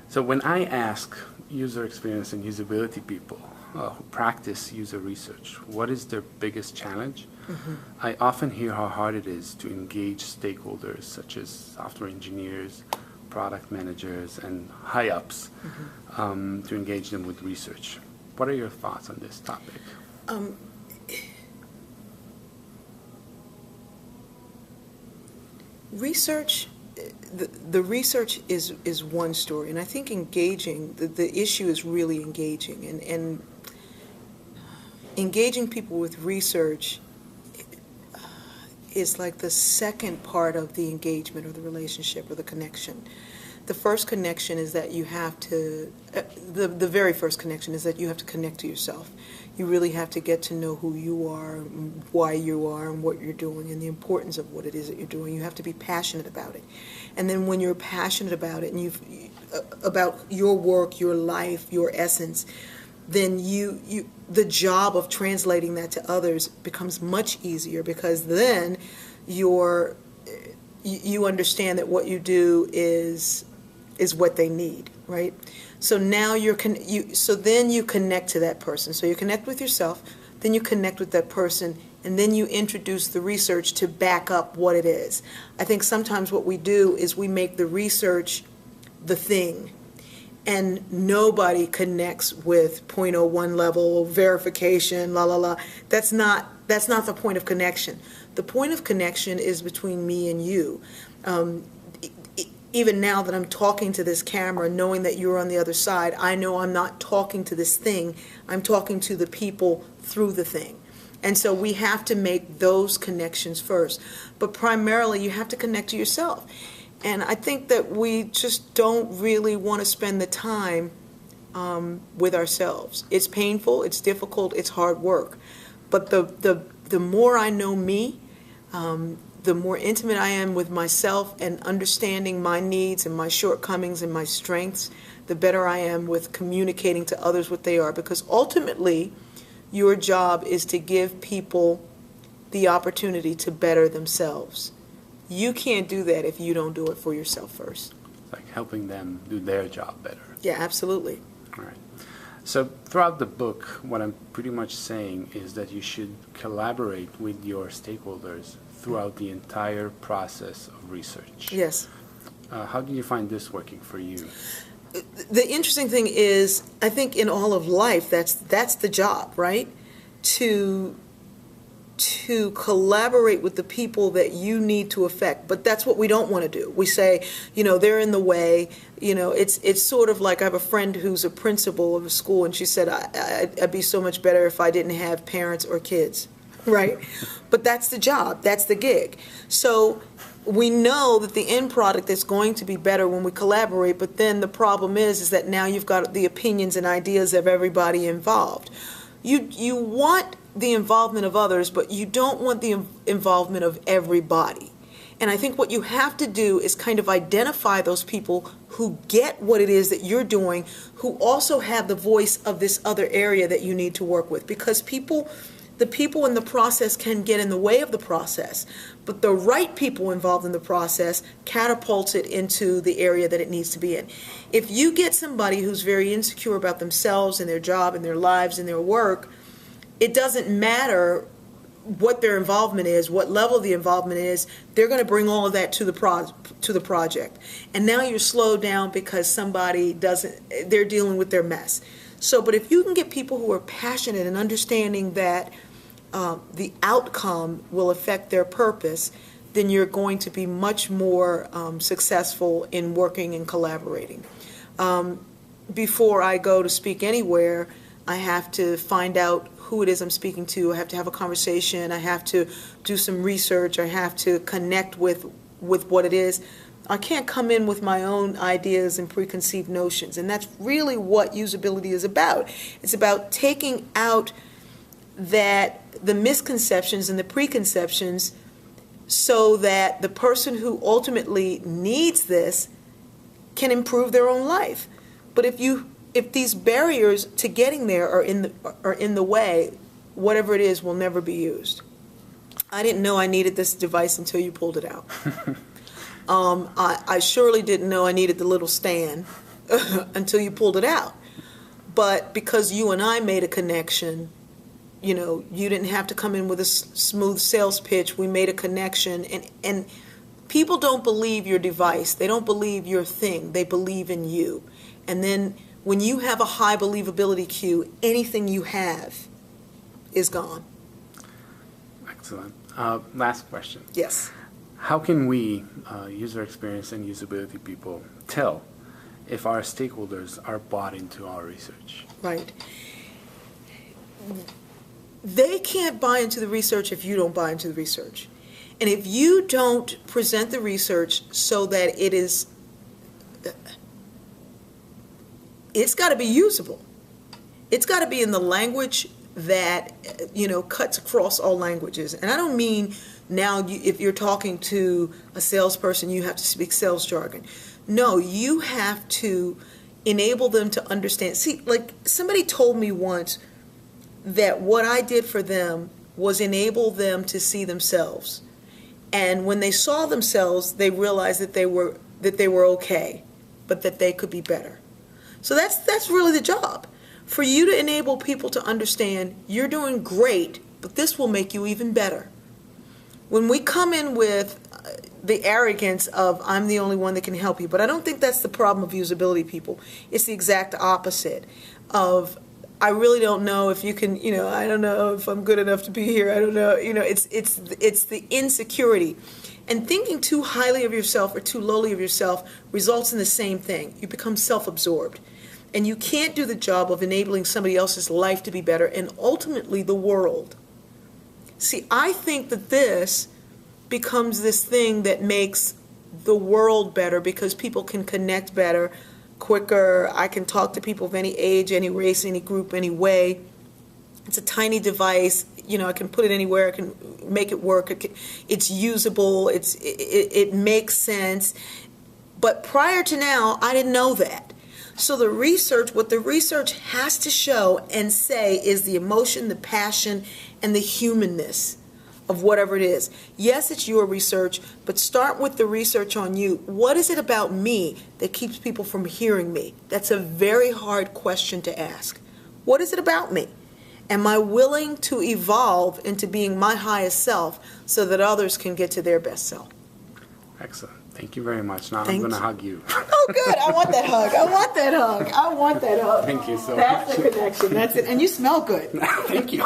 So when I ask user experience and usability people who practice user research, what is their biggest challenge? I often hear how hard it is to engage stakeholders such as software engineers, product managers, and high-ups to engage them with research. What are your thoughts on this topic? Research, the research is one story, and I think engaging, the issue is really engaging, and engaging people with research is like the second part of the engagement or the relationship or the connection. The first connection is that you have to, the very first connection is that you have to connect to yourself. You really have to get to know who you are, why you are, and what you're doing, and the importance of what it is that you're doing. You have to be passionate about it. And then when you're passionate about it, and about your work, your life, your essence, then the job of translating that to others becomes much easier, because then you understand that what you do is what they need, right? So now so then you connect to that person. So you connect with yourself, then you connect with that person, and then you introduce the research to back up what it is. I think sometimes what we do is we make the research the thing, and nobody connects with 0.01 level verification, la la la. That's not the point of connection. The point of connection is between me and you. Even now that I'm talking to this camera, knowing that you're on the other side, I know I'm not talking to this thing, I'm talking to the people through the thing. And so we have to make those connections first. But primarily, you have to connect to yourself. And I think that we just don't really want to spend the time with ourselves. It's painful, it's difficult, it's hard work. But the more I know me, the more intimate I am with myself and understanding my needs and my shortcomings and my strengths, the better I am with communicating to others what they are. Because ultimately, your job is to give people the opportunity to better themselves. You can't do that if you don't do it for yourself first. Like helping them do their job better. Yeah, absolutely. All right. So throughout the book, what I'm pretty much saying is that you should collaborate with your stakeholders throughout the entire process of research. Yes. How do you find this working for you? The interesting thing is, I think in all of life, that's the job, right? To collaborate with the people that you need to affect. But that's what we don't want to do. We say, they're in the way. It's sort of like, I have a friend who's a principal of a school, and she said, I'd be so much better if I didn't have parents or kids, right? But that's the job. That's the gig. So we know that the end product is going to be better when we collaborate, but then the problem is that now you've got the opinions and ideas of everybody involved. You want the involvement of others, but you don't want the involvement of everybody. And I think what you have to do is kind of identify those people who get what it is that you're doing, who also have the voice of this other area that you need to work with. Because the people in the process can get in the way of the process, but the right people involved in the process catapults it into the area that it needs to be in. If you get somebody who's very insecure about themselves and their job and their lives and their work, it doesn't matter what their involvement is, what level the involvement is, they're going to bring all of that to the project. And now you're slowed down because they're dealing with their mess. But if you can get people who are passionate and understanding that the outcome will affect their purpose, then you're going to be much more successful in working and collaborating. Before I go to speak anywhere, I have to find out who it is I'm speaking to. I have to have a conversation. I have to do some research. I have to connect with what it is. I can't come in with my own ideas and preconceived notions. And that's really what usability is about. It's about taking out the misconceptions and the preconceptions so that the person who ultimately needs this can improve their own life. But if these barriers to getting there are in the way, whatever it is will never be used. I didn't know I needed this device until you pulled it out. I surely didn't know I needed the little stand until you pulled it out. But because you and I made a connection, you know, you didn't have to come in with a smooth sales pitch. We made a connection, and people don't believe your device. They don't believe your thing. They believe in you. And then when you have a high believability cue, anything you have is gone. Excellent. Last question. Yes. How can we, user experience and usability people, tell if our stakeholders are bought into our research? Right. They can't buy into the research if you don't buy into the research. And if you don't present the research so that it's got to be usable. It's got to be in the language that, you know, cuts across all languages. And I don't mean now if you're talking to a salesperson, you have to speak sales jargon. No, you have to enable them to understand. See, like somebody told me once that what I did for them was enable them to see themselves. And when they saw themselves, they realized that they were okay, but that they could be better. So that's really the job. For you to enable people to understand you're doing great, but this will make you even better. When we come in with the arrogance of I'm the only one that can help you, but I don't think that's the problem of usability people. It's the exact opposite of I really don't know if you can, you know, I don't know if I'm good enough to be here. I don't know, you know, it's the insecurity. And thinking too highly of yourself or too lowly of yourself results in the same thing. You become self-absorbed. And you can't do the job of enabling somebody else's life to be better and ultimately the world. See, I think that this becomes this thing that makes the world better because people can connect better, quicker. I can talk to people of any age, any race, any group, any way. It's a tiny device. You know, I can put it anywhere. I can make it work. It's usable. It makes sense. But prior to now, I didn't know that. So the research, what the research has to show and say is the emotion, the passion, and the humanness of whatever it is. Yes, it's your research, but start with the research on you. What is it about me that keeps people from hearing me? That's a very hard question to ask. What is it about me? Am I willing to evolve into being my highest self so that others can get to their best self? Excellent. Thank you very much. Now Thank I'm going to you. hug you. Oh, good. I want that hug. I want that hug. I want that hug. Thank you so much. That's the connection. That's it. And you smell good. Thank you.